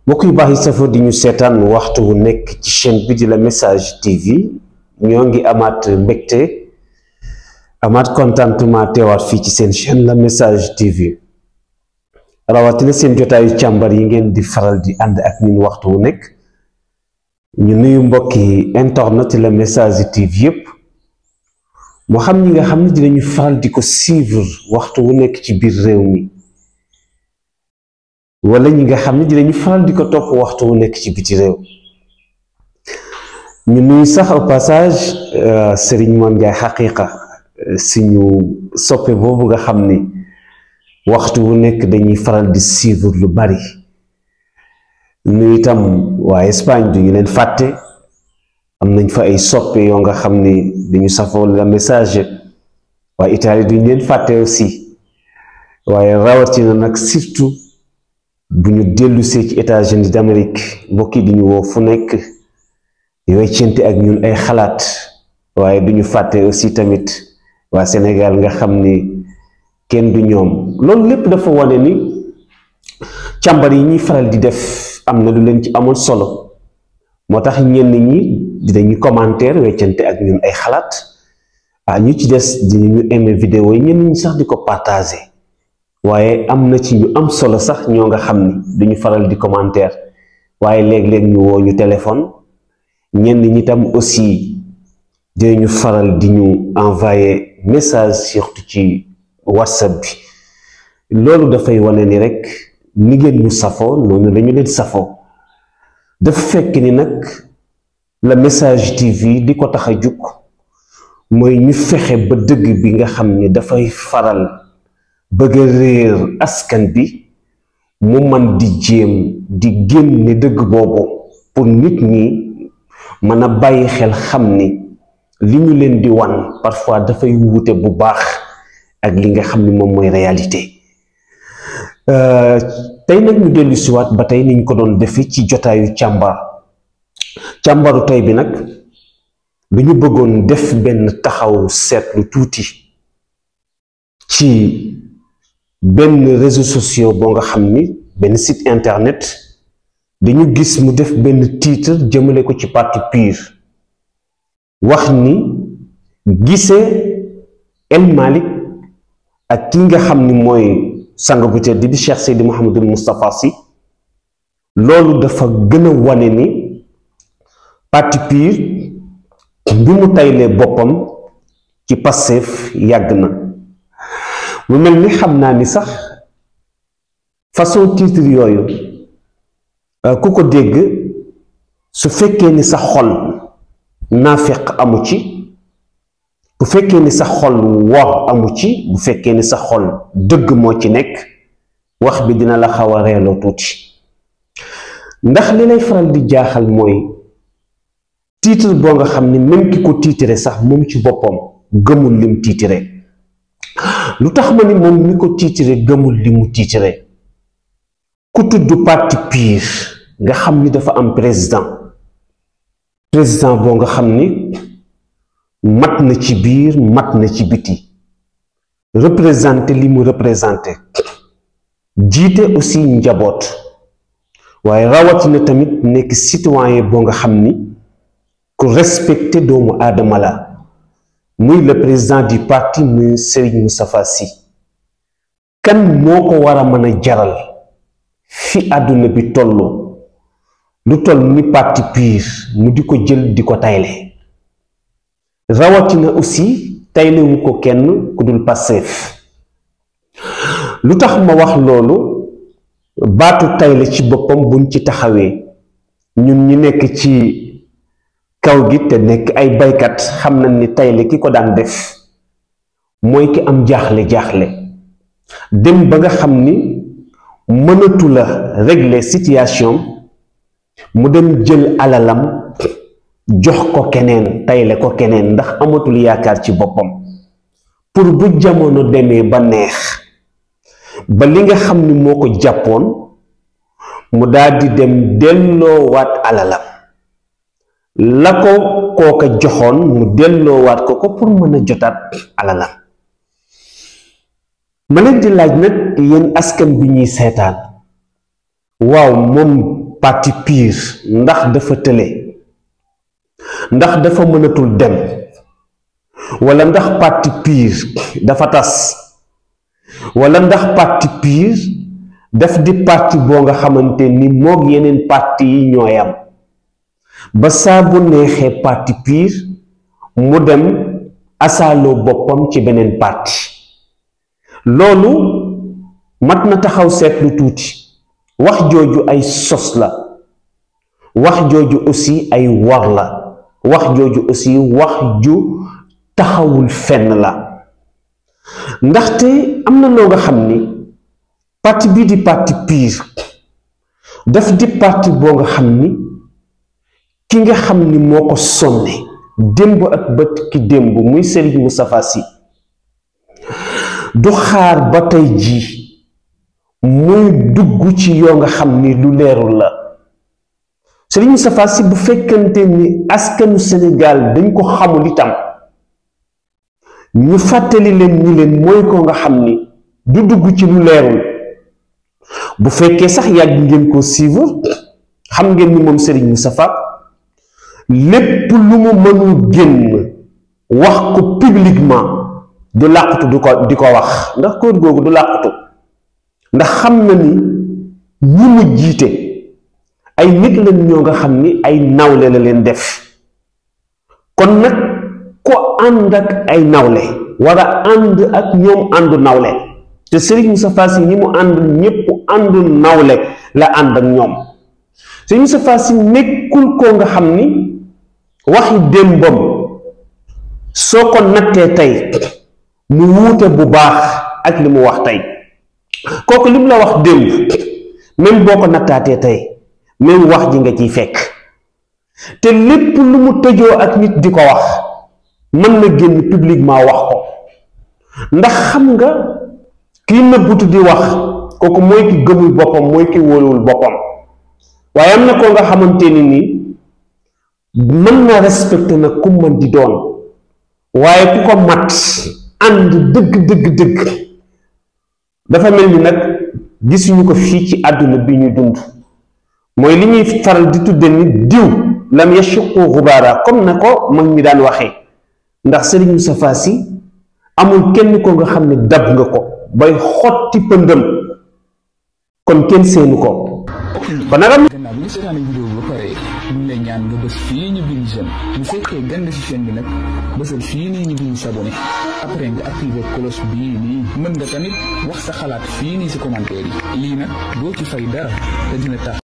mbokk yu baax yi safo di ñu seetaan waxtu wu nekk ci chaîne bi di La Message TV ñoo ngi amaat mbégte amaat contentement teewaat fii ci seen chaîne La Message TV rawatina seen jotaayu càmbar yi ngeen di faral di ànd ak ñun waxtu wu nekk. ñu nuyu mbokki internet La Message TV yépp moo xam ñi nga xam ne dinañu faral di ko suivre waxtu wu nekk ci biir réew mi wala ñi nga xam ne dinañu faral di ko topp waxtu wu nekk ci biti réew. ñu nuyu sax au passage Serigne Mame Ndiaye Haqiqa suñu soppe boobu nga xam ni waxtu wu nekk dañuy faral di suivre lu bari. nuyu itam waa Espagne duñu leen fàtte am nañ fa ay soppe yoo nga xam ni dañu safoo La Message. waa Italie duñu leen fàtte aussi waaye rawatina nag surtout bu ñu dellusee ci États-Unis d'Amérique mbokki di ñu woo fu nekk di weccante ak ñun ay xalaat waaye duñu fàtte aussi tamit waa Sénégal nga xam ni kenn du ñoom. loolu lépp dafa wane ni càmbar yi ñuy faral di def am na lu leen ci amoon solo moo tax ñenn ñi dinañu commentaire weccante ak ñun ay xalaat ñu ci des dinañu aimer vidéo yi ñenn ñi sax di ko partager. waaye am na ci ñu am solo sax ñoo nga xam ni duñu faral di commentaire waaye léeg-léeg ñu woo ñu téléphone ñenn ñi tam aussi dinañu faral di ñu envoyer message surtout ci WhatsApp bi. loolu dafay wane ni rek ni ngeen ñu safoo noonu lañu leen safoo. dafa fekk ni nag La Message TV di ko tax a jug mooy ñu fexe ba dëgg bi nga xam ni dafay faral bëgg a réer askan bi mu man di jéem di génne dëgg boobu pour nit ñi mën a bàyyi xel xam ni li ñu leen di wan parfois dafay wuute bu baax ak li nga xam ni moom mooy réalité. tey nag ñu dellu siwaat ba tey niñ ko doon defe ci jotaayu càmbaru tey bi nag dañu bëggoon def benn taxaw seetlu tuuti ci benn réseaux sociaux boo nga xam ni benn site internet dañu gis mu def benn titre jëmale ko ci parti PUR wax ni gisee El Malick ak ki nga xam ni mooy sang bu tedd di Cheikh Seydi Mouhamadul Moustapha Sy loolu dafa gën a wane ni parti PUR bi mu taylee boppam ci Pastef yàgg na. mu mel ni xam naa ni sax façon titre yooyu ku ko dégg su fekkee ni sa xol naafeq amu ci bu fekkee ni sa xol wor amu ci bu fekkee ni sa xol dëgg moo ci nekk wax bi dina la xaw a reeloo tuuti. ndax li lay faral di jaaxal mooy titre boo nga xam ni même ki ko titre sax moom ci boppam gëmul lim titre. lu tax ma ni moom mi ko tiitire gëmul li mu tiitire ku tudd parti PUR nga xam ni dafa am président boo nga xam ni mat na ci biir mat na ci biti représenté li mu représenté jiite aussi njaboot waaye rawatina tamit nekk citoyen boo nga xam ni ku respecté doomu aadama la muy le président du parti muy Serigne Moustapha Sy. kan moo ko war a mën a jaral fi àdduna bi tollu lu toll ni parti PUR mu di ko jël di ko tayle rawatina aussi taylewu ko kenn ku dul Pastef. lu tax ma wax loolu baatu tayle ci boppam buñ ci taxawee ñun ñi nekk ci kaw gi te nekk ay baykat xam nañ ni tayle ki ko daan def mooy ki am jaaxle dem ba nga xam ni mënatu la régler situation mu dem jël alalam jox ko keneen tayle ko keneen ndax amatul yaakaar ci boppam pour bu jamono demee ba neex ba li nga xam ni moo ko jàppoon mu daal di dem delloowaat alalam la ko kooka joxoon mu delloowaat ko pour mën a jotaat alalam. ma leen di laaj nag yéen askan bi ñuy seetaan waaw moom parti PUR ndax dafa tële ndax dafa mënatul dem wala ndax parti PUR dafa tas wala ndax parti PUR daf di parti boo nga xamante ni moog yeneen parti yi ñooy am ba saa bu neexee parti PUR mu dem asaaloo boppam ci beneen parti loolu mat na taxaw seetlu tuuti wax jooju ay sos la wax jooju aussi ay war la wax jooju aussi wax ju taxawul fenn la ndaxte am na loo nga xam ni parti bii di parti PUR daf di parti boo nga xam ni ki nga xam ni moo ko sonne démb ak bët ki démb muy Serigne Moustapha Sy du xaar ba tey jii muy dugg ci yoo nga xam ni lu leerul la Serigne Moustapha Sy bu fekkante ni askanu Sénégal dañ ko xamul itam ñu fàttali leen ni leen mooy ko nga xam ni du dugg ci lu leerul bu fekkee sax yàgg ngeen ko suivre xam ngeen ni moom Serigne Moustapha lépp lu mu mënul génn wax ko publiquement du làqutu di ko wax ndax kóor googu du làqutu ndax xam na ni ñi mu jiite ay nit lañ ñoo nga xam ni ay nawle la leen def kon nag ko ànd ak ay nawle war a ànd ak ñoom àndu nawle te Serigne Moustapha Sy ñi mu ànd ñépp àndu nawle la ànd ak ñoom Serigne Moustapha Sy nekkul koo nga xam ni waxi démbam soo ko nattee tey mu wuute bu baax ak li mu wax tey kooku li mu la wax démb même boo ko nattaatee tey même wax ji nga ciy fekk te lépp lu mu tëjoo ak nit di ko wax mën na génn publiquement wax ko ndax xam nga kii nëbbutu di wax kooku mooy ki gëmul boppam mooy ki wóoluwul boppam waaye am na koo nga xamante ni nii mën na respecté na ku mën di doon waaye ku ko mat ànd dëgg dafa mel ni nag gisuñu ko fii ci àdduna bi ñu dund mooy li ñuy faral di tudde ni diw lam yashuqu xubaara comme na ko mag ñi daan waxee ndax Serigne Moustapha Sy amul kenn ko nga xam ne dab nga ko bay xotti pëndëm kon kenn seenu ko ba nagam gannaaw bi ñu seetaane vidéo bi ba pare ñu lay ñaan nga bës fii ñu bind j'aime bu fekkee gën nga ci chaîne bi nag bësal fii nii ñu bind s'abonné après nga activer cloche bii nii mën nga tamit wax sa xalaat fii nii ci commentaire yi lii nag doo ci fay dara te dina tax